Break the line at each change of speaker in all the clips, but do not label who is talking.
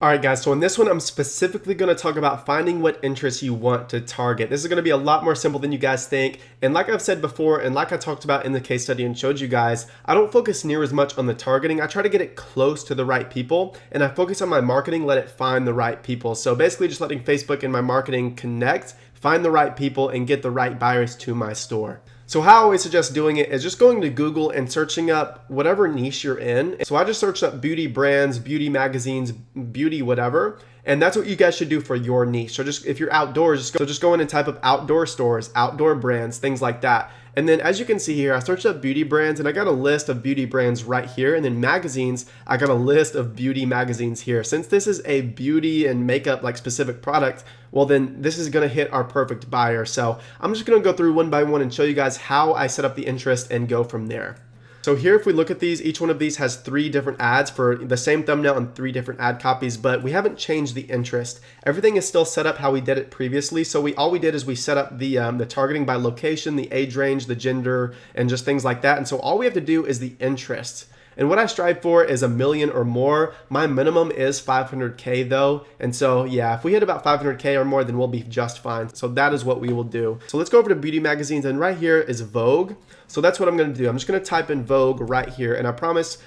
Alright guys, so in this one I'm specifically going to talk about finding what interests you want to target. This is going to be a lot more simple than you guys think, and like I've said before and like I talked about in the case study and showed you guys, I don't focus near as much on the targeting. I try to get it close to the right people, and I focus on my marketing, let it find the right people. So basically just letting Facebook and my marketing connect, find the right people, and get the right buyers to my store. So how I always suggest doing it is just going to Google and searching up whatever niche you're in. So I just searched up beauty brands, beauty magazines, beauty whatever, and that's what you guys should do for your niche. So just if you're outdoors, just go in and type up outdoor stores, outdoor brands, things like that. And then as you can see here, I searched up beauty brands and I got a list of beauty brands right here. And then magazines, I got a list of beauty magazines here. Since this is a beauty and makeup like specific product, well then this is gonna hit our perfect buyer. So I'm just gonna go through one by one and show you guys how I set up the interest and go from there. So here, if we look at these, each one of these has 3 different ads for the same thumbnail and 3 different ad copies, but we haven't changed the interest. Everything is still set up how we did it previously. So all we did is we set up the targeting by location, the age range, the gender, and just things like that. And so all we have to do is the interest. And what I strive for is 1 million or more. My minimum is 500K though. And so yeah, if we hit about 500K or more, then we'll be just fine. So that is what we will do. So let's go over to beauty magazines, and right here is Vogue. So that's what I'm gonna do. I'm just gonna type in Vogue right here, and I promise,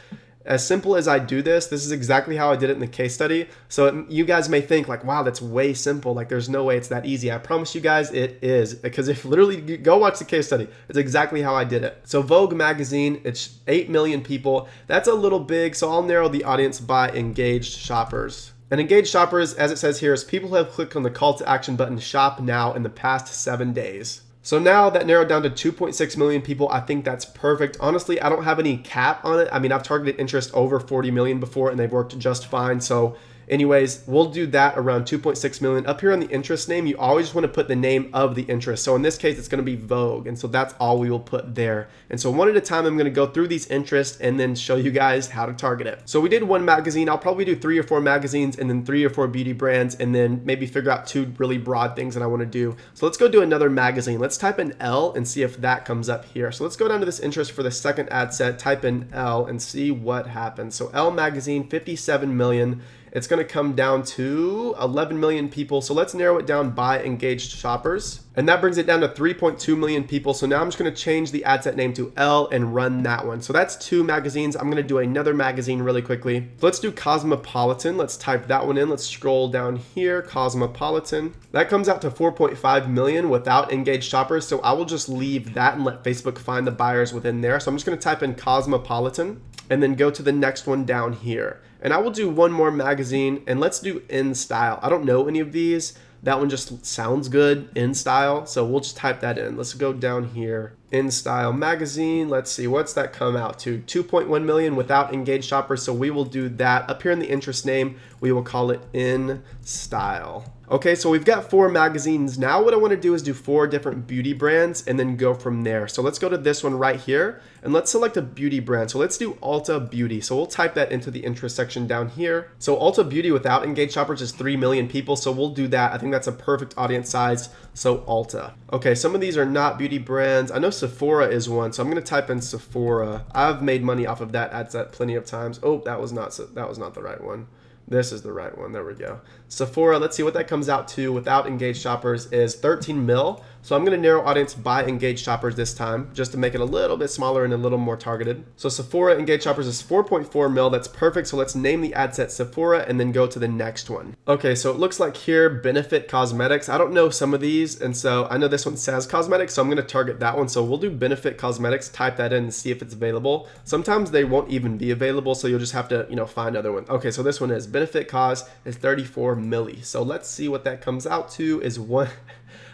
as simple as I do this is exactly how I did it in the case study. So you guys may think like, wow, that's way simple. Like there's no way it's that easy. I promise you guys it is, because if literally you go watch the case study, it's exactly how I did it. So Vogue magazine, it's 8 million people. That's a little big. So I'll narrow the audience by engaged shoppers. And engaged shoppers, as it says here, is people who have clicked on the call to action button shop now in the past 7 days. So now that narrowed down to 2.6 million people. I think that's perfect. Honestly, I don't have any cap on it. I mean, I've targeted interest over 40 million before and they've worked just fine. So anyways, we'll do that around 2.6 million. Up here on the interest name, you always just want to put the name of the interest. So in this case, it's going to be Vogue. And so that's all we will put there. And so one at a time, I'm going to go through these interests and then show you guys how to target it. So we did 1 magazine. I'll probably do 3 or 4 magazines and then 3 or 4 beauty brands, and then maybe figure out 2 really broad things that I want to do. So let's go do another magazine. Let's type in L and see if that comes up here. So let's go down to this interest for the second ad set, type in L and see what happens. So L magazine, 57 million. It's going to come down to 11 million people. So let's narrow it down by engaged shoppers. And that brings it down to 3.2 million people. So now I'm just going to change the ad set name to L and run that one. So that's 2 magazines. I'm going to do another magazine really quickly. So let's do Cosmopolitan. Let's type that one in. Let's scroll down here, Cosmopolitan. That comes out to 4.5 million without engaged shoppers. So I will just leave that and let Facebook find the buyers within there. So I'm just going to type in Cosmopolitan and then go to the next one down here. And I will do 1 more magazine, and let's do In Style. I don't know any of these. That one just sounds good, In Style. So we'll just type that in. Let's go down here. In Style magazine. Let's see, what's that come out to? 2.1 million without engaged shoppers. So we will do that. Up here in the interest name, we will call it In Style. Okay, so we've got 4 magazines. Now what I want to do is do 4 different beauty brands and then go from there. So let's go to this one right here and let's select a beauty brand. So let's do Ulta Beauty. So we'll type that into the interest section down here. So Ulta Beauty without engaged shoppers is 3 million people. So we'll do that. I think that's a perfect audience size. So Ulta. Okay, some of these are not beauty brands. I know Sephora is one. So I'm going to type in Sephora. I've made money off of that ad set plenty of times. Oh, that was not the right one. This is the right one. There we go. Sephora, let's see what that comes out to without engaged shoppers is 13 mil. So I'm going to narrow audience by engaged shoppers this time, just to make it a little bit smaller and a little more targeted. So Sephora engaged shoppers is 4.4 mil. That's perfect. So let's name the ad set Sephora and then go to the next one. Okay, so it looks like here, Benefit Cosmetics. I don't know some of these, and so I know this one says cosmetics, so I'm going to target that one. So we'll do Benefit Cosmetics, type that in and see if it's available. Sometimes they won't even be available, so you'll just have to, find other ones. Okay, so this one is Benefit Cos is 34 milli. So let's see what that comes out to is 1.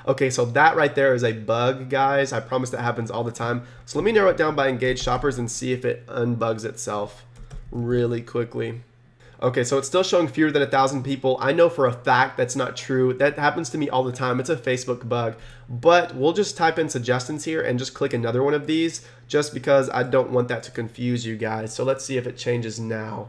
Okay, so that right there is a bug, guys. I promise that happens all the time. So let me narrow it down by engaged shoppers and see if it unbugs itself really quickly. Okay, so it's still showing fewer than 1,000 people. I know for a fact that's not true. That happens to me all the time. It's a Facebook bug. But we'll just type in suggestions here and just click another one of these just because I don't want that to confuse you guys. So let's see if it changes now.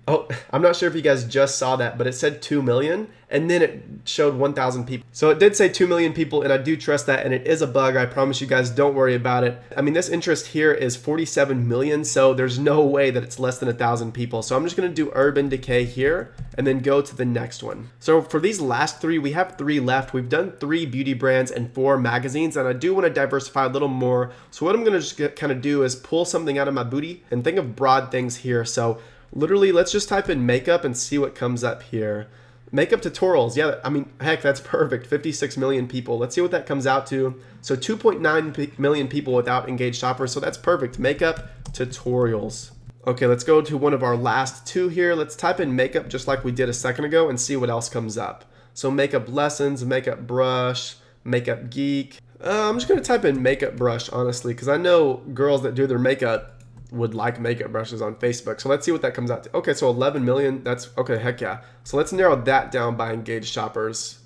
Oh, I'm not sure if you guys just saw that, but it said 2 million and then it showed 1,000 people. So it did say 2 million people, and I do trust that, and it is a bug. I promise you guys, don't worry about it. I mean, this interest here is 47 million, so there's no way that it's less than 1,000 people. So I'm just gonna do Urban Decay here and then go to the next one. So for these last three, we have 3 left. We've done 3 beauty brands and 4 magazines, and I do wanna diversify a little more. So what I'm gonna just kind of do is pull something out of my booty and think of broad things here. So literally, let's just type in makeup and see what comes up here. Makeup tutorials, yeah, I mean, heck, that's perfect. 56 million people. Let's see what that comes out to. So 2.9 million people without engaged shoppers, so that's perfect. Makeup tutorials. Okay, let's go to one of our last 2 here. Let's type in makeup just like we did a second ago and see what else comes up. So makeup lessons, makeup brush, makeup geek. I'm just gonna type in makeup brush, honestly, because I know girls that do their makeup would like makeup brushes on Facebook. So let's see what that comes out to. Okay, so 11 million, that's okay, heck yeah. So let's narrow that down by engaged shoppers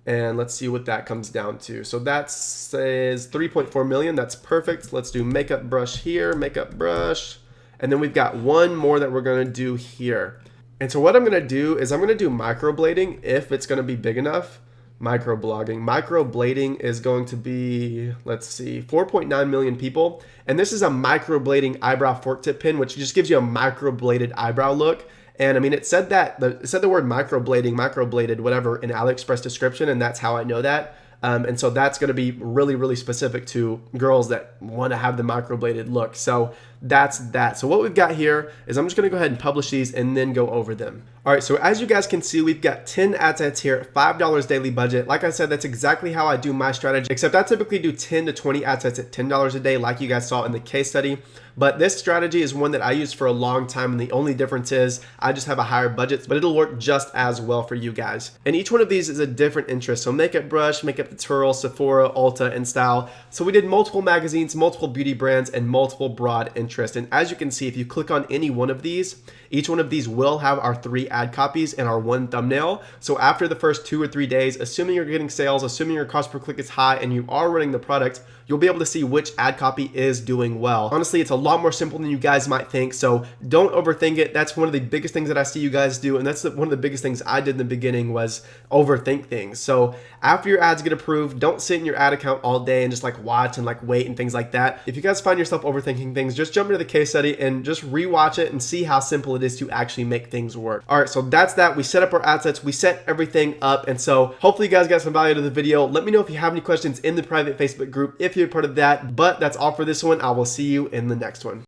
and let's see what that comes down to. So that says 3.4 million, that's perfect. Let's do makeup brush here, makeup brush. And then we've got one more that we're gonna do here. And so what I'm gonna do is I'm gonna do microblading if it's gonna be big enough. Microblogging. Microblading is going to be, let's see, 4.9 million people. And this is a microblading eyebrow fork tip pin, which just gives you a microbladed eyebrow look. And I mean, it said the word microbladed, whatever, in AliExpress description, and that's how I know that. And so that's going to be really, really specific to girls that want to have the microbladed look. So that's that. So what we've got here is I'm just going to go ahead and publish these and then go over them. All right, so as you guys can see, we've got 10 ad sets here, $5 daily budget. Like I said, that's exactly how I do my strategy, except I typically do 10 to 20 ad sets at $10 a day, like you guys saw in the case study. But this strategy is one that I used for a long time, and the only difference is I just have a higher budget, but it'll work just as well for you guys. And each one of these is a different interest. So makeup brush, makeup tutorial, Sephora, Ulta, and style. So we did multiple magazines, multiple beauty brands, and multiple broad interest. And as you can see, if you click on any one of these, each one of these will have our 3 ad copies and our 1 thumbnail. So after the first 2 or 3 days, assuming you're getting sales, assuming your cost per click is high, and you are running the product, you'll be able to see which ad copy is doing well. Honestly, it's a lot more simple than you guys might think, so don't overthink it. That's one of the biggest things that I see you guys do, and that's one of the biggest things I did in the beginning was overthink things. So after your ads get approved, don't sit in your ad account all day and just like watch and like wait and things like that. If you guys find yourself overthinking things, just jump into the case study and just rewatch it and see how simple it is to actually make things work. All right, so that's that. We set up our ad sets, we set everything up, and so hopefully you guys got some value out of the video. Let me know if you have any questions in the private Facebook group if you're part of that, but that's all for this one. I will see you in the next one.